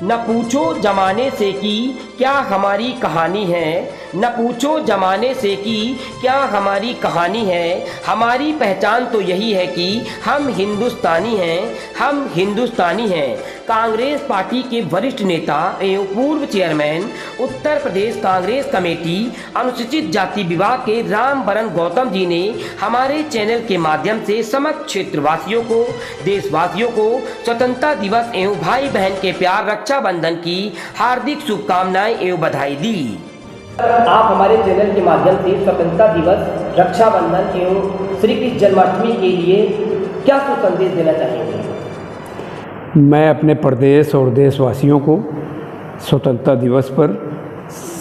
न पूछो जमाने से कि क्या हमारी कहानी है, न पूछो जमाने से कि क्या हमारी कहानी है। हमारी पहचान तो यही है कि हम हिंदुस्तानी हैं, हम हिंदुस्तानी हैं। कांग्रेस पार्टी के वरिष्ठ नेता एवं पूर्व चेयरमैन उत्तर प्रदेश कांग्रेस कमेटी अनुसूचित जाति विभाग के रामबरन गौतम जी ने हमारे चैनल के माध्यम से समस्त क्षेत्रवासियों को, देशवासियों को स्वतंत्रता दिवस एवं भाई बहन के प्यार रक्षाबंधन की हार्दिक शुभकामनाएं एवं बधाई दी। आप हमारे चैनल के माध्यम से स्वतंत्रता दिवस, रक्षाबंधन एवं श्री कृष्ण जन्माष्टमी के लिए क्या संदेश देना चाहेंगे? मैं अपने प्रदेश और देशवासियों को स्वतंत्रता दिवस पर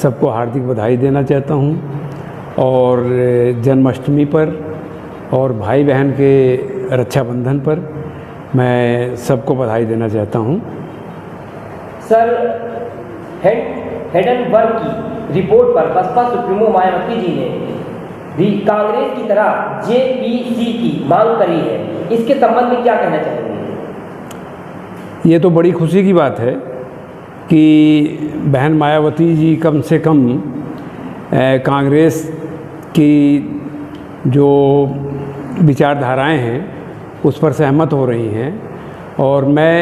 सबको हार्दिक बधाई देना चाहता हूं और जन्माष्टमी पर और भाई बहन के रक्षाबंधन पर मैं सबको बधाई देना चाहता हूं। सर, हिंडनबर्ग की रिपोर्ट पर बसपा सुप्रीमो मायावती जी ने भी कांग्रेस की तरह जेपीसी की मांग करी है, इसके संबंध में क्या कहना चाहेंगे? ये तो बड़ी खुशी की बात है कि बहन मायावती जी कम से कम कांग्रेस की जो विचारधाराएं हैं उस पर सहमत हो रही हैं और मैं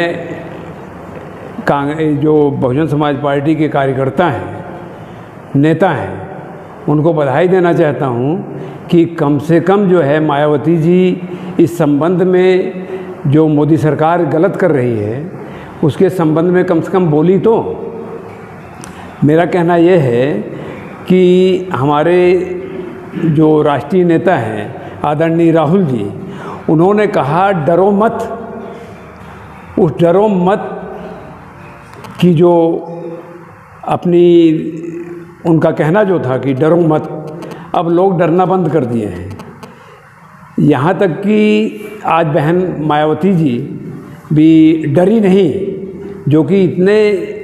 जो बहुजन समाज पार्टी के कार्यकर्ता हैं, नेता हैं, उनको बधाई देना चाहता हूं कि कम से कम जो है मायावती जी इस संबंध में जो मोदी सरकार गलत कर रही है उसके संबंध में कम से कम बोली। तो मेरा कहना यह है कि हमारे जो राष्ट्रीय नेता हैं आदरणीय राहुल जी, उन्होंने कहा डरो मत। उस डरो मत की जो अपनी उनका कहना जो था कि डरो मत, अब लोग डरना बंद कर दिए हैं। यहाँ तक कि आज बहन मायावती जी भी डरी नहीं, जो कि इतने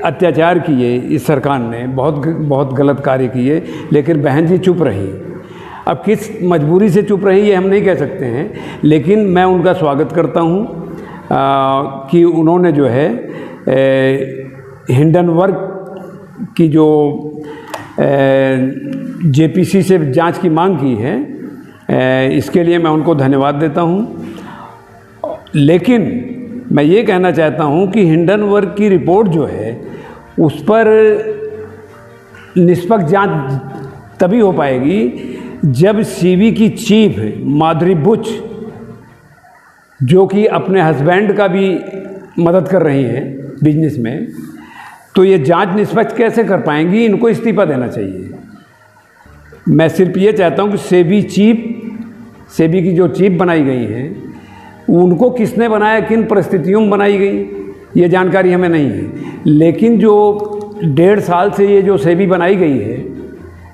अत्याचार किए इस सरकार ने, बहुत गलत कार्य किए, लेकिन बहन जी चुप रही। अब किस मजबूरी से चुप रही ये हम नहीं कह सकते हैं, लेकिन मैं उनका स्वागत करता हूँ कि उन्होंने जो है हिंडनबर्ग की जो जेपीसी से जांच की मांग की है, इसके लिए मैं उनको धन्यवाद देता हूं। लेकिन मैं ये कहना चाहता हूं कि हिंडनबर्ग की रिपोर्ट जो है उस पर निष्पक्ष जांच तभी हो पाएगी जब सीबी की चीफ माधुरी बुच, जो कि अपने हस्बैंड का भी मदद कर रही हैं बिजनेस में, तो ये जांच निष्पक्ष कैसे कर पाएंगी? इनको इस्तीफा देना चाहिए। मैं सिर्फ ये चाहता हूं कि सेबी की जो चीफ बनाई गई है उनको किसने बनाया, किन परिस्थितियों में बनाई गई, ये जानकारी हमें नहीं है। लेकिन जो 1.5 साल से ये जो सेबी बनाई गई है,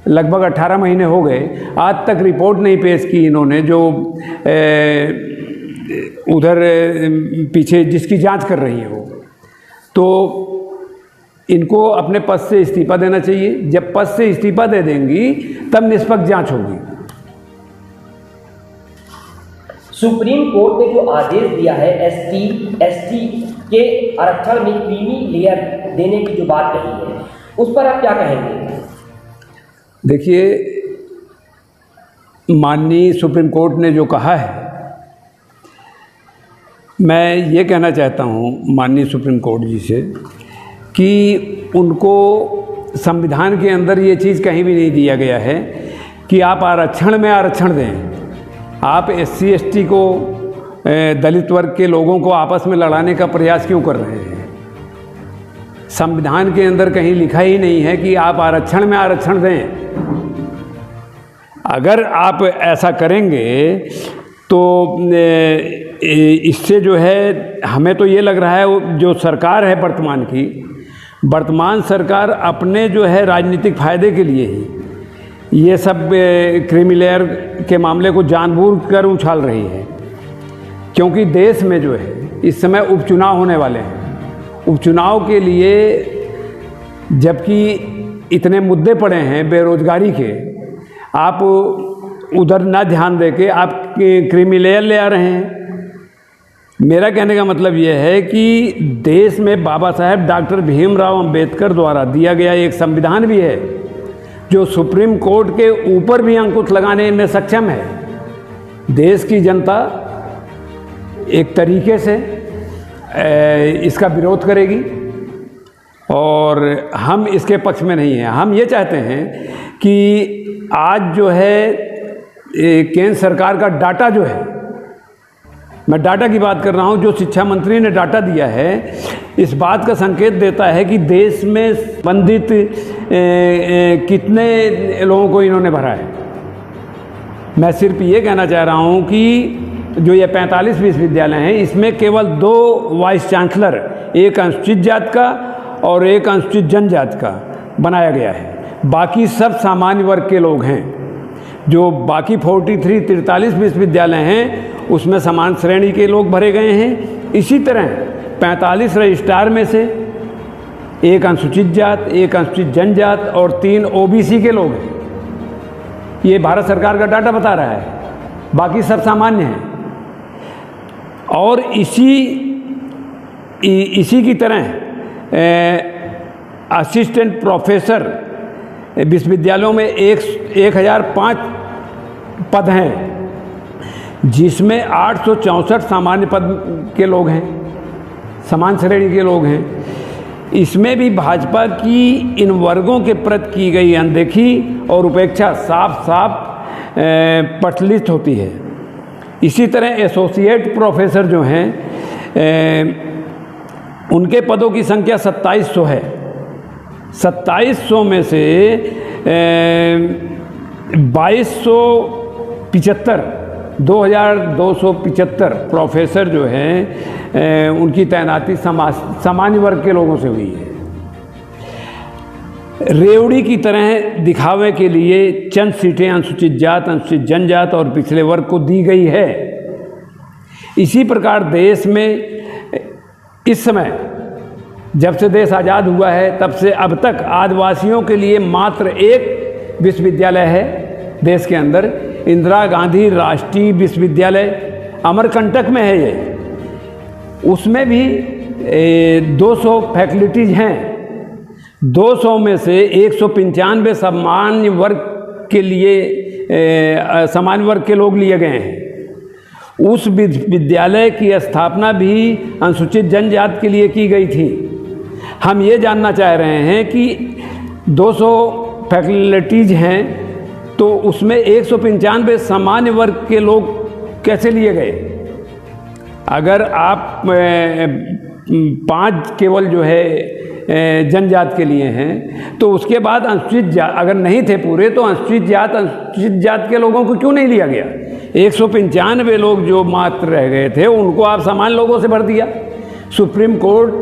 लगभग 18 महीने हो गए, आज तक रिपोर्ट नहीं पेश की इन्होंने, जो उधर पीछे जिसकी जांच कर रही है वो। तो इनको अपने पद से इस्तीफा देना चाहिए। जब पद से इस्तीफा दे देंगी तब निष्पक्ष जांच होगी। सुप्रीम कोर्ट ने जो आदेश दिया है एसटी के आरक्षण में क्रीमी लेयर देने की जो बात कही है, उस पर आप क्या कहेंगे? देखिए, माननीय सुप्रीम कोर्ट ने जो कहा है, मैं ये कहना चाहता हूँ माननीय सुप्रीम कोर्ट जी से कि उनको संविधान के अंदर ये चीज़ कहीं भी नहीं दिया गया है कि आप आरक्षण में आरक्षण दें। आप SC ST को, दलित वर्ग के लोगों को आपस में लड़ाने का प्रयास क्यों कर रहे हैं? संविधान के अंदर कहीं लिखा ही नहीं है कि आप आरक्षण में आरक्षण दें। अगर आप ऐसा करेंगे तो इससे जो है, हमें तो ये लग रहा है जो सरकार है वर्तमान सरकार अपने जो है राजनीतिक फ़ायदे के लिए ही ये सब क्रीमी लेयर के मामले को जानबूझकर उछाल रही है। क्योंकि देश में जो है इस समय उपचुनाव होने वाले हैं। उपचुनाव के लिए जबकि इतने मुद्दे पड़े हैं बेरोजगारी के, आप उधर ना ध्यान देके आप क्रीमी लेयर ले आ रहे हैं। मेरा कहने का मतलब यह है कि देश में बाबा साहेब डॉक्टर भीमराव अंबेडकर द्वारा दिया गया एक संविधान भी है जो सुप्रीम कोर्ट के ऊपर भी अंकुश लगाने में सक्षम है। देश की जनता एक तरीके से इसका विरोध करेगी और हम इसके पक्ष में नहीं हैं। हम ये चाहते हैं कि आज जो है केंद्र सरकार का डाटा जो है, मैं डाटा की बात कर रहा हूँ, जो शिक्षा मंत्री ने डाटा दिया है, इस बात का संकेत देता है कि देश में संबंधित कितने लोगों को इन्होंने भरा है। मैं सिर्फ ये कहना चाह रहा हूँ कि जो ये 45 विश्वविद्यालय हैं, इसमें केवल 2 वाइस चांसलर, एक अनुसूचित जात का और एक अनुसूचित जनजाति का बनाया गया है। बाकी सब सामान्य वर्ग के लोग हैं। जो बाकी 43 विश्वविद्यालय हैं उसमें समान श्रेणी के लोग भरे गए हैं। इसी तरह 45 रजिस्ट्रार में से एक अनुसूचित जात, एक अनुसूचित जनजात और 3 ओबीसी के लोग हैं। ये भारत सरकार का डाटा बता रहा है, बाकी सब सामान्य हैं। और इसी की तरह असिस्टेंट प्रोफेसर विश्वविद्यालयों में 1005 पद हैं, जिसमें 864 सामान्य पद के लोग हैं, समान श्रेणी के लोग हैं। इसमें भी भाजपा की इन वर्गों के प्रति की गई अनदेखी और उपेक्षा साफ साफ प्रचलित होती है। इसी तरह एसोसिएट प्रोफेसर जो हैं उनके पदों की संख्या 2700 है। 2700 में से 2275 प्रोफेसर जो हैं उनकी तैनाती सामान्य वर्ग के लोगों से हुई है। रेवड़ी की तरह दिखावे के लिए चंद सीटें अनुसूचित जात, अनुसूचित जनजात और पिछड़े वर्ग को दी गई है। इसी प्रकार देश में इस समय जब से देश आज़ाद हुआ है तब से अब तक आदिवासियों के लिए मात्र एक विश्वविद्यालय है देश के अंदर, इंदिरा गांधी राष्ट्रीय विश्वविद्यालय अमरकंटक में है ये। उसमें भी 200 फैकल्टीज हैं। 200 में से 195 सामान्य वर्ग के लिए सामान्य वर्ग के लोग लिए गए हैं। उस विद्यालय की स्थापना भी अनुसूचित जनजाति के लिए की गई थी। हम ये जानना चाह रहे हैं कि 200 फैकल्टीज हैं तो उसमें 195 सामान्य वर्ग के लोग कैसे लिए गए? अगर आप 5 केवल जो है जनजात के लिए हैं तो उसके बाद अनुसूचित जात अगर नहीं थे पूरे तो अनुसूचित जात के लोगों को क्यों नहीं लिया गया? 195 लोग जो मात्र रह गए थे उनको आप सामान्य लोगों से भर दिया। सुप्रीम कोर्ट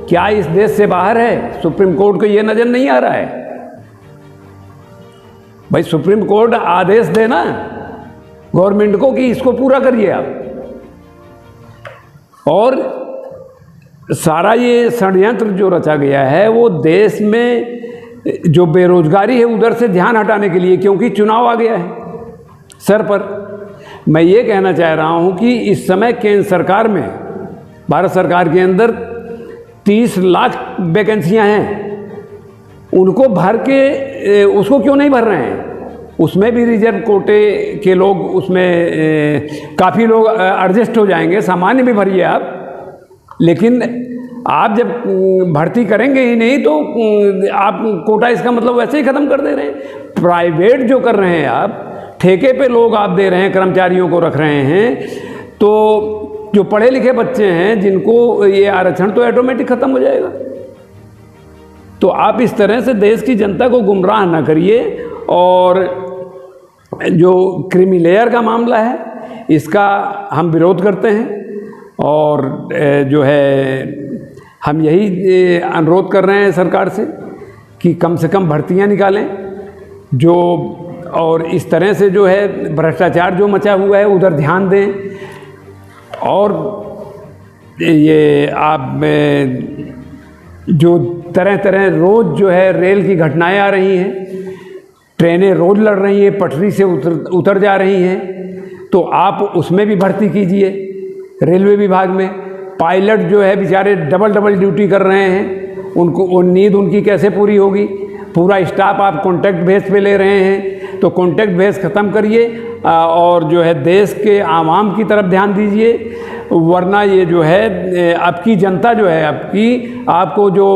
क्या इस देश से बाहर है? सुप्रीम कोर्ट को ये नज़र नहीं आ रहा है? भाई सुप्रीम कोर्ट आदेश देना गवर्नमेंट को कि इसको पूरा करिए आप। और सारा ये षड्यंत्र जो रचा गया है वो देश में जो बेरोजगारी है उधर से ध्यान हटाने के लिए, क्योंकि चुनाव आ गया है सर पर। मैं ये कहना चाह रहा हूँ कि इस समय केंद्र सरकार में, भारत सरकार के अंदर 30 लाख वैकेंसियाँ हैं, उनको भर के उसको क्यों नहीं भर रहे हैं? उसमें भी रिजर्व कोटे के लोग उसमें काफ़ी लोग एडजस्ट हो जाएंगे, सामान्य भी भरिए आप। लेकिन आप जब भर्ती करेंगे ही नहीं तो आप कोटा इसका मतलब वैसे ही ख़त्म कर दे रहे हैं। प्राइवेट जो कर रहे हैं आप, ठेके पे लोग आप दे रहे हैं, कर्मचारियों को रख रहे हैं, तो जो पढ़े लिखे बच्चे हैं जिनको ये आरक्षण तो ऑटोमेटिक ख़त्म हो जाएगा। तो आप इस तरह से देश की जनता को गुमराह ना करिए। और जो क्रीमी लेयर का मामला है इसका हम विरोध करते हैं और जो है हम यही अनुरोध कर रहे हैं सरकार से कि कम से कम भर्तियां निकालें जो, और इस तरह से जो है भ्रष्टाचार जो मचा हुआ है उधर ध्यान दें। और ये आप जो तरह तरह रोज़ जो है रेल की घटनाएं आ रही हैं, ट्रेनें रोज़ लड़ रही हैं, पटरी से उतर जा रही हैं, तो आप उसमें भी भर्ती कीजिए रेलवे विभाग में। पायलट जो है बेचारे डबल डबल ड्यूटी कर रहे हैं, उनको वो नींद उनकी कैसे पूरी होगी। पूरा स्टाफ आप कॉन्ट्रैक्ट बेस पे ले रहे हैं, तो कॉन्ट्रैक्ट बेस ख़त्म करिए और जो है देश के आवाम की तरफ ध्यान दीजिए, वरना ये जो है आपकी जनता जो है आपको जो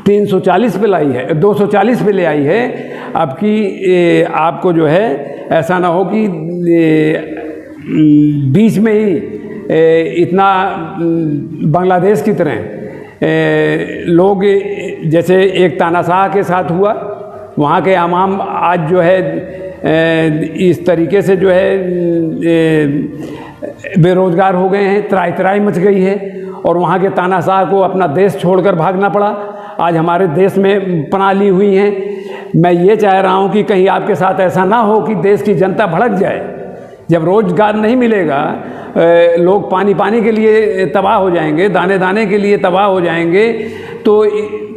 340 पे लाई है, 240 पे ले आई है आपको जो है ऐसा ना हो कि बीच में ही इतना बांग्लादेश की तरह लोग, जैसे एक तानाशाह के साथ हुआ, वहाँ के आवाम आज जो है इस तरीके से जो है बेरोज़गार हो गए हैं, त्राही त्राही मच गई है और वहाँ के तानाशाह को अपना देश छोड़कर भागना पड़ा। आज हमारे देश में पनाह ली हुई हैं। मैं ये चाह रहा हूँ कि कहीं आपके साथ ऐसा ना हो कि देश की जनता भड़क जाए। जब रोज़गार नहीं मिलेगा, लोग पानी पानी के लिए तबाह हो जाएंगे, दाने दाने के लिए तबाह हो जाएंगे, तो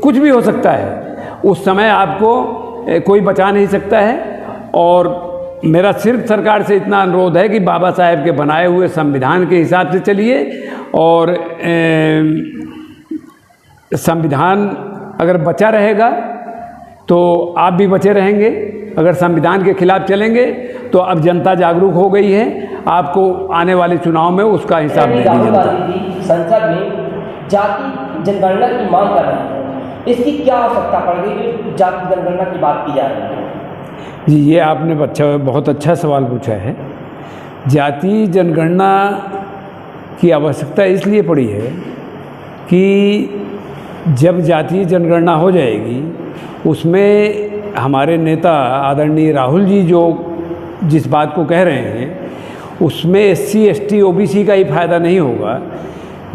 कुछ भी हो सकता है। उस समय आपको कोई बचा नहीं सकता है। और मेरा सिर्फ सरकार से इतना अनुरोध है कि बाबा साहेब के बनाए हुए संविधान के हिसाब से चलिए, और संविधान अगर बचा रहेगा तो आप भी बचे रहेंगे। अगर संविधान के खिलाफ चलेंगे तो अब जनता जागरूक हो गई है, आपको आने वाले चुनाव में उसका हिसाब देगी जनता। संसद में जाति जनगणना की मांग कर रही है, इसकी क्या आवश्यकता पड़ गई कि जाति जनगणना की बात की जा रही है? जी, ये आपने बहुत अच्छा सवाल पूछा है। जाति जनगणना की आवश्यकता इसलिए पड़ी है कि जब जातीय जनगणना हो जाएगी, उसमें हमारे नेता आदरणीय राहुल जी जो जिस बात को कह रहे हैं, उसमें SC ST OBC का ही फ़ायदा नहीं होगा।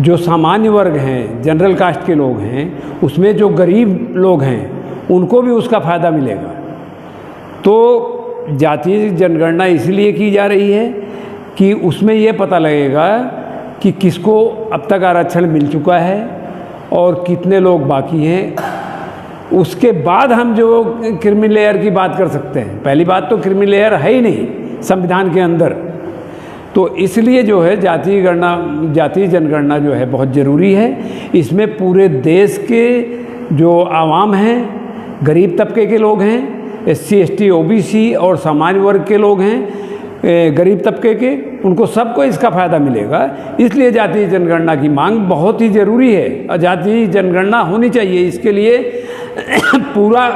जो सामान्य वर्ग हैं, जनरल कास्ट के लोग हैं, उसमें जो गरीब लोग हैं, उनको भी उसका फ़ायदा मिलेगा। तो जातीय जनगणना इसलिए की जा रही है कि उसमें ये पता लगेगा कि किसको अब तक आरक्षण मिल चुका है और कितने लोग बाकी हैं। उसके बाद हम जो क्रीमी लेयर की बात कर सकते हैं। पहली बात तो क्रीमी लेयर है ही नहीं संविधान के अंदर, तो इसलिए जो है जातीय जनगणना जो है बहुत ज़रूरी है। इसमें पूरे देश के जो आवाम हैं, गरीब तबके के लोग हैं, SC ST OBC और सामान्य वर्ग के लोग हैं, गरीब तबके के, उनको सबको इसका फ़ायदा मिलेगा। इसलिए जातीय जनगणना की मांग बहुत ही ज़रूरी है और जातीय जनगणना होनी चाहिए। इसके लिए पूरा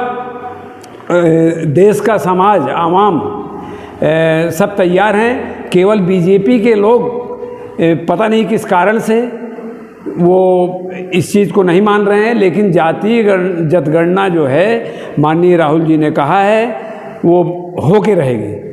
देश का समाज, आवाम सब तैयार हैं। केवल BJP के लोग पता नहीं किस कारण से वो इस चीज़ को नहीं मान रहे हैं, लेकिन जातीय जनगणना जो है माननीय राहुल जी ने कहा है वो हो के रहेगी।